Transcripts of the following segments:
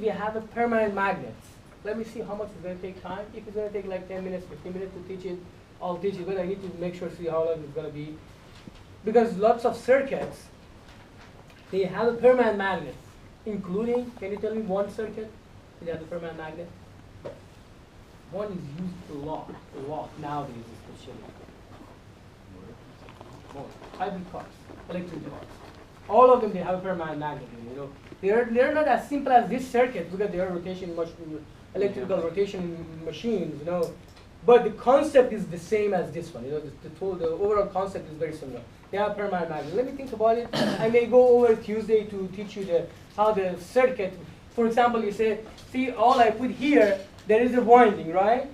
we have a permanent magnet. Let me see how much it's going to take time. If it's going to take like 10 minutes, 15 minutes to teach it, I'll teach it, but I need to make sure, see how long it's going to be. Because lots of circuits, they have a permanent magnet, including, can you tell me one circuit that has a permanent magnet? One is used a lot nowadays especially. More. Hybrid cars, electric cars. All of them, they have a permanent magnet, you know. They're not as simple as this circuit because they are electrical rotation machines, you know. But the concept is the same as this one, you know. The overall concept is very similar. They have permanent magnet. Let me think about it. I may go over Tuesday to teach you how the circuit. For example, you say, see, all I put here, there is a winding, right?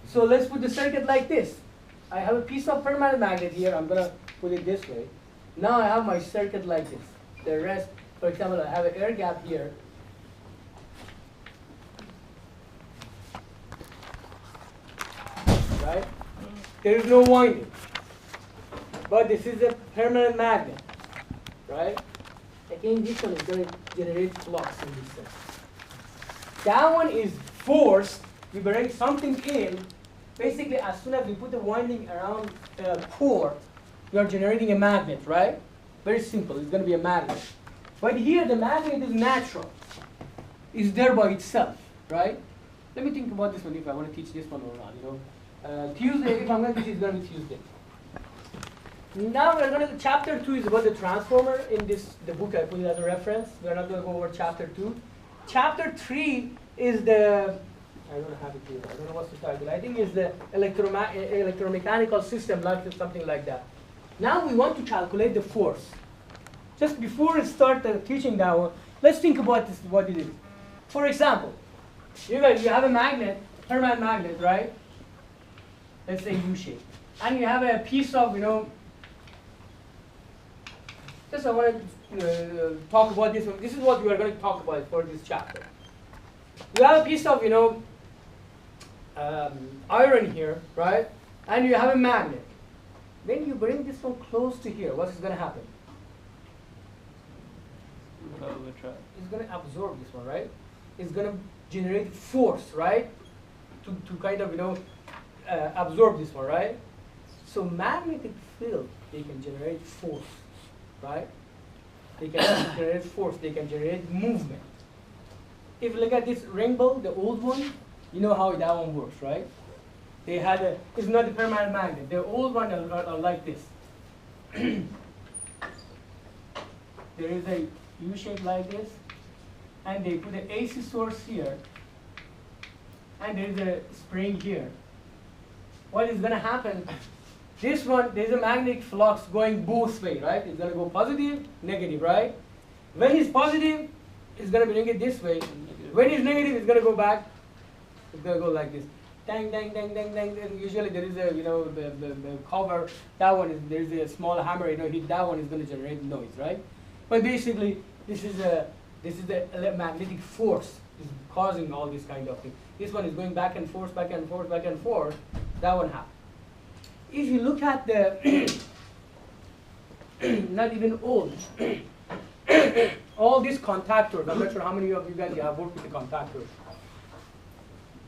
So let's put the circuit like this. I have a piece of permanent magnet here. I'm gonna put it this way. Now I have my circuit like this. The rest, for example, I have an air gap here. Right? There is no winding. But this is a permanent magnet. Right? Again, this one is going to generate flux in this sense. That one is forced. We bring something in. Basically, as soon as we put the winding around the core, we are generating a magnet, right? Very simple. It's going to be a magnet. But here, the magnet is natural. It's there by itself, right? Let me think about this one if I want to teach this one or not. You know, Tuesday. If I'm going to teach, it's going to be Tuesday. Now we're going to. Chapter 2 is about the transformer. In the book, I put it as a reference. We're not going to go over chapter 2. Chapter 3 is the. I don't have it here. I don't know what's the title. I think it's the electromechanical system, like something like that. Now we want to calculate the force. Just before we start teaching that one, let's think about this, what it is. For example, you have a magnet, permanent magnet, right? Let's say U-shape. And you have a piece of, you know, just I want to talk about this one. This is what we are going to talk about for this chapter. You have a piece of, you know, iron here, right? And you have a magnet. When you bring this one close to here, what is going to happen? It's going to absorb this one, right? It's going to generate force, right? To kind of, you know, absorb this one, right? So magnetic field, they can generate force, right? They can generate force, they can generate movement. If you look at this rainbow, the old one, you know how that one works, right? They had it's not a permanent magnet. The old one are like this. There is a U-shape like this, and they put an AC source here, and there is a spring here. What is going to happen? This one, there's a magnetic flux going both ways, right? It's going to go positive, negative, right? When it's positive, it's going to bring it this way. When it's negative, it's going to go back. It's going to go like this. Dang, dang, dang, dang, dang. And usually there is a, you know, the cover. That one is, there's a small hammer. You know, hit that one is going to generate noise, right? But basically, this is the magnetic force is causing all this kind of thing. This one is going back and forth, back and forth, back and forth. That one happens. If you look at the not even old. All these contactors, I'm not sure how many of you guys have worked with the contactors.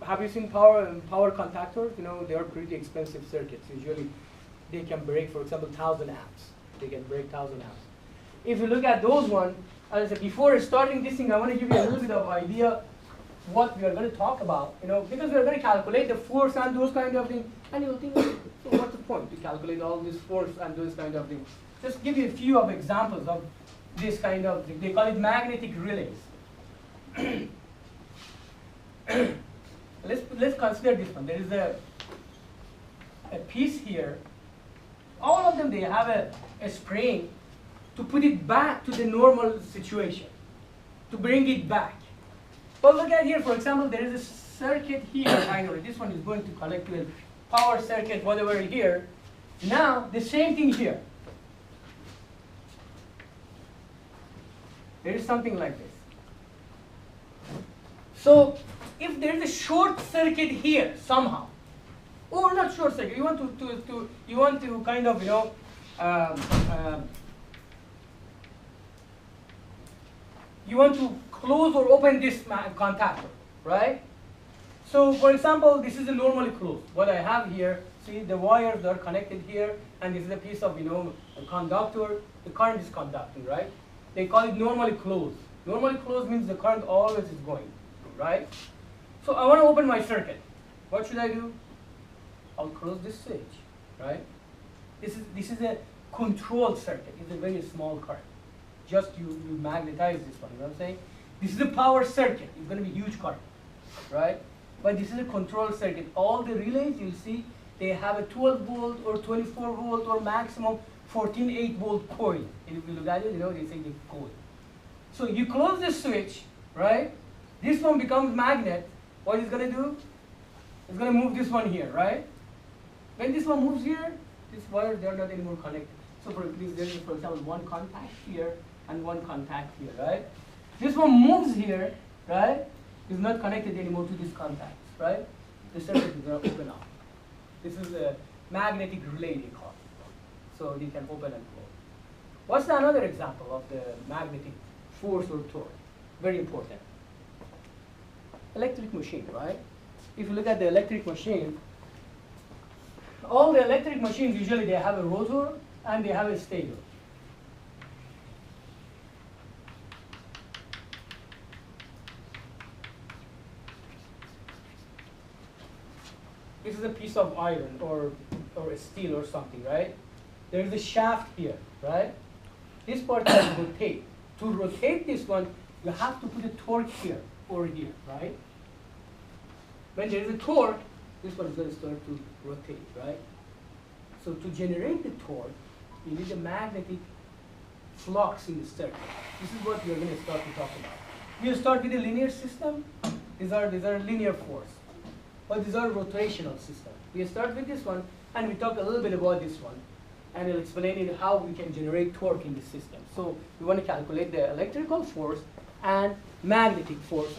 Have you seen power contactors? You know, they are pretty expensive circuits. Usually they can break, for example, 1,000 amps. They can break 1,000 amps. If you look at those ones, as I said, before starting this thing, I want to give you a little bit of idea what we are going to talk about. You know, because we are going to calculate the force and those kind of things. And you'll think, so what's the point to calculate all this force and those kind of things? Just give you a few of examples of this kind of thing. They call it magnetic relays. Let's consider this one. There is a piece here. All of them, they have a spring to put it back to the normal situation, to bring it back. But look at here, for example, there is a circuit here. Finally, this one is going to connect to a power circuit, whatever here. Now, the same thing here. There is something like this. So, if there is a short circuit here somehow, or not short circuit, you want to kind of, you know, you want to close or open this contactor, right? So for example, this is a normally closed. What I have here, see the wires are connected here, and this is a piece of a conductor. The current is conducting, right? They call it normally closed. Normally closed means the current always is going, right? So I want to open my circuit. What should I do? I'll close this switch, right? This is a controlled circuit. It's a very small current. Just you magnetize this one, you know what I'm saying? This is a power circuit. It's going to be huge current, right? But this is a controlled circuit. All the relays, you'll see, they have a 12 volt or 24 volt or maximum 14 8-volt coil. And if you look at it, they say the coil. So you close the switch, right? This one becomes magnet. What it's going to do? It's going to move this one here, right? When this one moves here, this wire, they are not anymore connected. So there is, for example, one contact here and one contact here, right? This one moves here, right? It's not connected anymore to these contacts, right? The circuit is going to open up. This is a magnetic relay, they call it. So they can open and close. What's another example of the magnetic force or torque? Very important. Electric machine, right? If you look at the electric machine, all the electric machines, usually they have a rotor and they have a stator. This is a piece of iron or a steel or something, right? There is a shaft here, right? This part can rotate. To rotate this one, you have to put a torque here or here, right? When there is a torque, this one is going to start to rotate, right? So to generate the torque, you need a magnetic flux in the circuit. This is what we are going to start to talk about. We'll start with a linear system. These are linear force. But these are rotational systems. We start with this one, and we talk a little bit about this one. And we'll explain it how we can generate torque in the system. So we want to calculate the electrical force and magnetic force.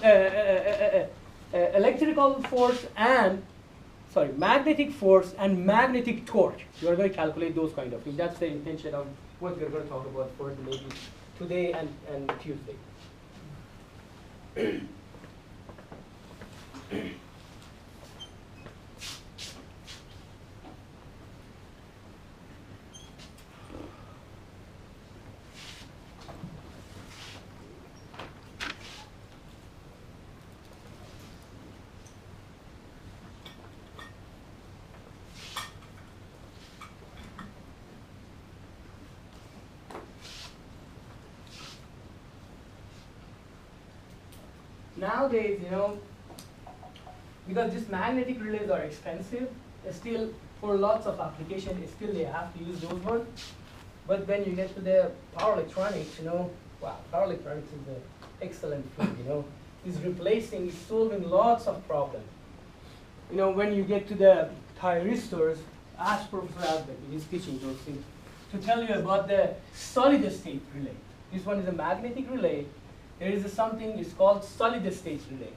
Magnetic force and magnetic torque. We are going to calculate those kind of things. That's the intention of what we're going to talk about for maybe today and Tuesday. Nowadays, because these magnetic relays are expensive, still for lots of applications, still they have to use those ones. But when you get to the power electronics, wow, power electronics is an excellent field, It's replacing, it's solving lots of problems. When you get to the thyristors, ask Professor Albert, he's teaching those things, to tell you about the solid state relay. This one is a magnetic relay. There is something, it's called solid state relay.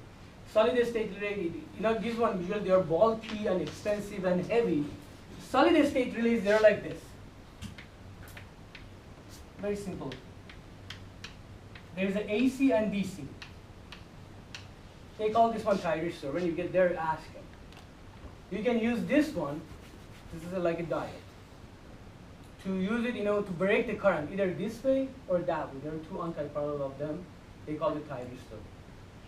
Solid state relay, this one usually they are bulky and expensive and heavy. Solid state relays, they're like this. Very simple. There is an AC and DC. They call this one thyristor. When you get there, ask him. You can use this one. This is like a diode. To use it, to break the current, either this way or that way. There are two anti-parallel of them. They call it thyristor.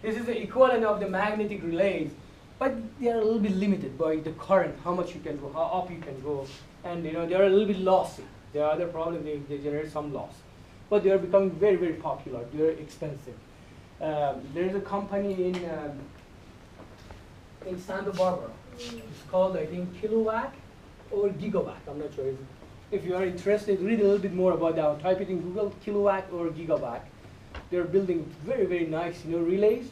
This is the equivalent of the magnetic relays, but they are a little bit limited by the current, how much you can go, how up you can go, and they are a little bit lossy. There are other problems, they generate some loss. But they are becoming very, very popular. They are expensive. There is a company in Santa Barbara. It's called, I think, Kilowatt or Gigawatt. I'm not sure. If you are interested, read a little bit more about that. Type it in Google, Kilowatt or Gigawatt. They're building very, very nice, relays.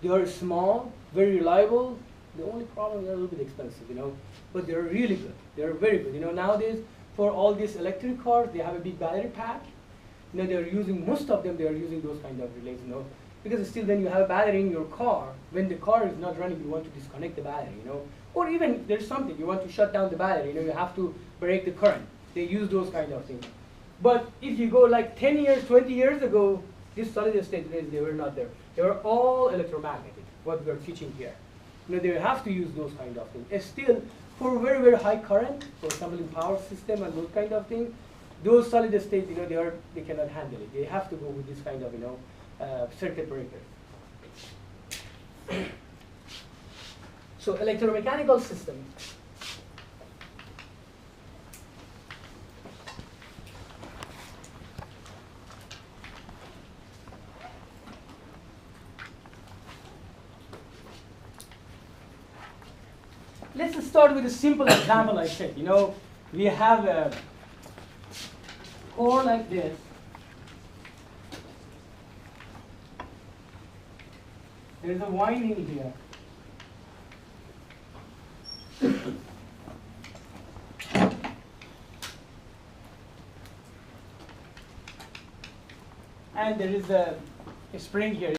They are small, very reliable. The only problem, they're a little bit expensive, but they're really good. They're very good. Nowadays, for all these electric cars, they have a big battery pack. They're using, most of them, they are using those kind of relays, because still when you have a battery in your car, when the car is not running, you want to disconnect the battery, or even there's something, you want to shut down the battery, you have to break the current. They use those kind of things. But if you go like 10 years, 20 years ago, These solid state rays, they were not there. They were all electromagnetic, what we're teaching here. They have to use those kind of things. And still, for very, very high current, for example, in power system and those kind of things, those solid state, they cannot handle it. They have to go with this kind of, circuit breaker. So electromechanical system. Let's start with a simple example I said. We have a core like this. There's a winding here. And there is a spring here.